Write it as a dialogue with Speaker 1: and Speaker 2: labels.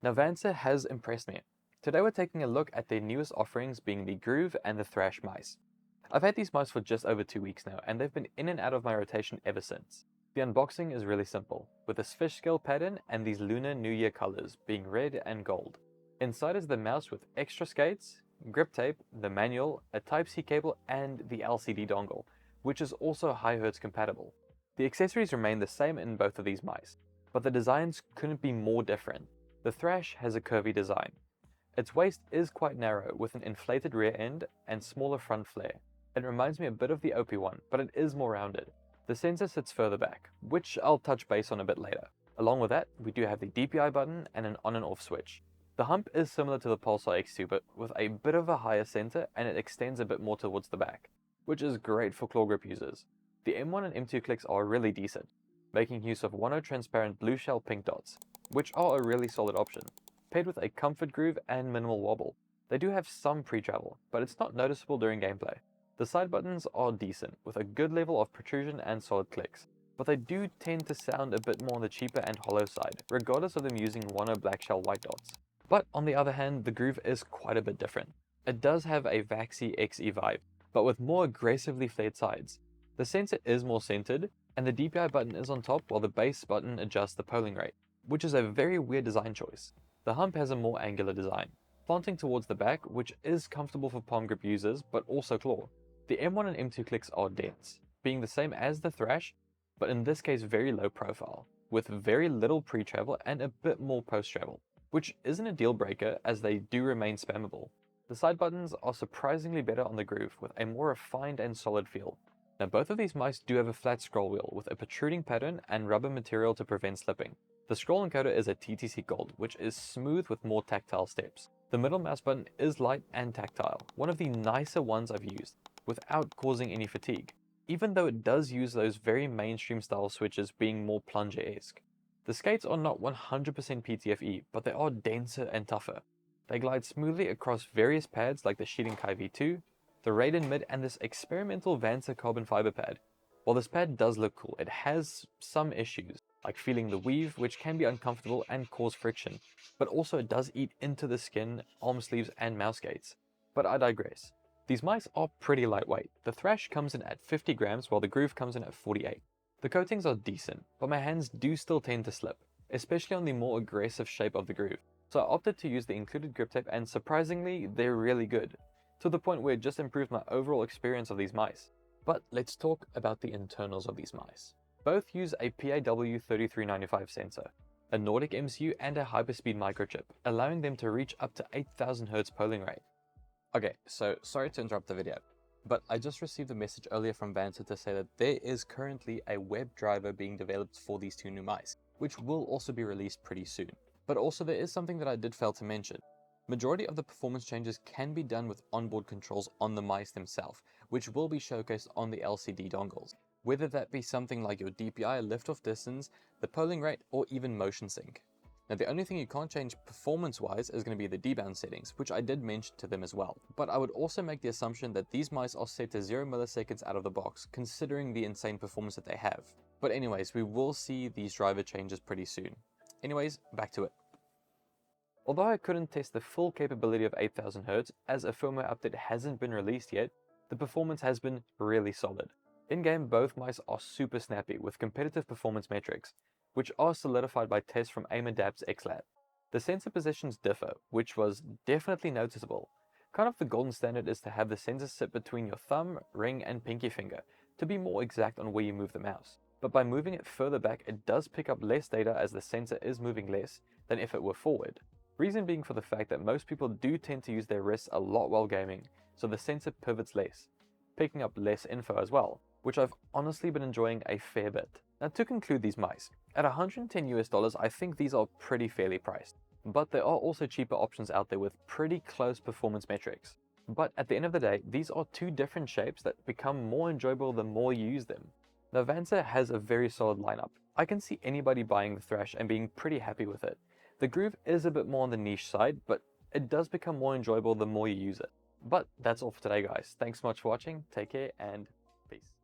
Speaker 1: Now Vancer has impressed me. Today we're taking a look at their newest offerings being the Groove and the Thrash mice. I've had these mice for just over 2 weeks now, and they've been in and out of my rotation ever since. The unboxing is really simple, with this fish scale pattern and these Lunar New Year colors being red and gold. Inside is the mouse with extra skates, grip tape, the manual, a Type-C cable and the LCD dongle, which is also high hertz compatible. The accessories remain the same in both of these mice, but the designs couldn't be more different. The Thrash has a curvy design. Its waist is quite narrow with an inflated rear end and smaller front flare. It reminds me a bit of the OP1, but it is more rounded. The sensor sits further back, which I'll touch base on a bit later. Along with that, we do have the DPI button and an on and off switch. The hump is similar to the Pulsar X2 but with a bit of a higher center, and it extends a bit more towards the back, which is great for claw grip users. The M1 and M2 clicks are really decent, making use of 1/0 transparent blue shell pink dots, which are a really solid option, paired with a comfort groove and minimal wobble. They do have some pre-travel, but it's not noticeable during gameplay. The side buttons are decent, with a good level of protrusion and solid clicks, but they do tend to sound a bit more on the cheaper and hollow side, regardless of them using 1/0 black shell white dots. But on the other hand, the Groove is quite a bit different. It does have a Vaxi XE vibe, but with more aggressively flared sides. The sensor is more centered, and the DPI button is on top while the base button adjusts the polling rate, which is a very weird design choice. The hump has a more angular design, slanting towards the back, which is comfortable for palm grip users, but also claw. The M1 and M2 clicks are dense, being the same as the Thrash, but in this case very low profile, with very little pre-travel and a bit more post-travel, which isn't a deal breaker as they do remain spammable. The side buttons are surprisingly better on the Groove, with a more refined and solid feel. Now both of these mice do have a flat scroll wheel with a protruding pattern and rubber material to prevent slipping. The scroll encoder is a TTC Gold, which is smooth with more tactile steps. The middle mouse button is light and tactile, one of the nicer ones I've used, without causing any fatigue, even though it does use those very mainstream style switches being more plunger-esque. The skates are not 100% PTFE, but they are denser and tougher. They glide smoothly across various pads like the Shidenkai V2, the Raiden Mid and this experimental Vancer carbon fiber pad. While this pad does look cool, it has some issues, like feeling the weave, which can be uncomfortable and cause friction, but also it does eat into the skin, arm sleeves and mouse gates. But I digress. These mice are pretty lightweight. The Thrash comes in at 50 grams while the Groove comes in at 48. The coatings are decent, but my hands do still tend to slip, especially on the more aggressive shape of the Groove. So I opted to use the included grip tape, and surprisingly, they're really good, to the point where it just improved my overall experience of these mice. But let's talk about the internals of these mice. Both use a PAW3395 sensor, a Nordic MCU and a hyperspeed microchip, allowing them to reach up to 8000 Hz polling rate. Okay, so sorry to interrupt the video, but I just received a message earlier from Vancer to say that there is currently a web driver being developed for these two new mice, which will also be released pretty soon. But also there is something that I did fail to mention. Majority of the performance changes can be done with onboard controls on the mice themselves, which will be showcased on the LCD dongles, whether that be something like your DPI, lift-off distance, the polling rate, or even motion sync. Now the only thing you can't change performance-wise is going to be the debound settings, which I did mention to them as well. But I would also make the assumption that these mice are set to 0 milliseconds out of the box, considering the insane performance that they have. But anyways, we will see these driver changes pretty soon. Anyways, back to it. Although I couldn't test the full capability of 8000 Hz, as a firmware update hasn't been released yet, the performance has been really solid. In-game, both mice are super snappy with competitive performance metrics, which are solidified by tests from AimAdapt's XLab. The sensor positions differ, which was definitely noticeable. Kind of the golden standard is to have the sensor sit between your thumb, ring and pinky finger, to be more exact on where you move the mouse. But by moving it further back, it does pick up less data as the sensor is moving less than if it were forward. Reason being for the fact that most people do tend to use their wrists a lot while gaming, so the sensor pivots less, picking up less info as well, which I've honestly been enjoying a fair bit. Now to conclude these mice, at $110 US, I think these are pretty fairly priced, but there are also cheaper options out there with pretty close performance metrics. But at the end of the day, these are two different shapes that become more enjoyable the more you use them. Now Vancer has a very solid lineup. I can see anybody buying the Thrash and being pretty happy with it. The Groove is a bit more on the niche side, but it does become more enjoyable the more you use it. But that's all for today guys. Thanks so much for watching, take care and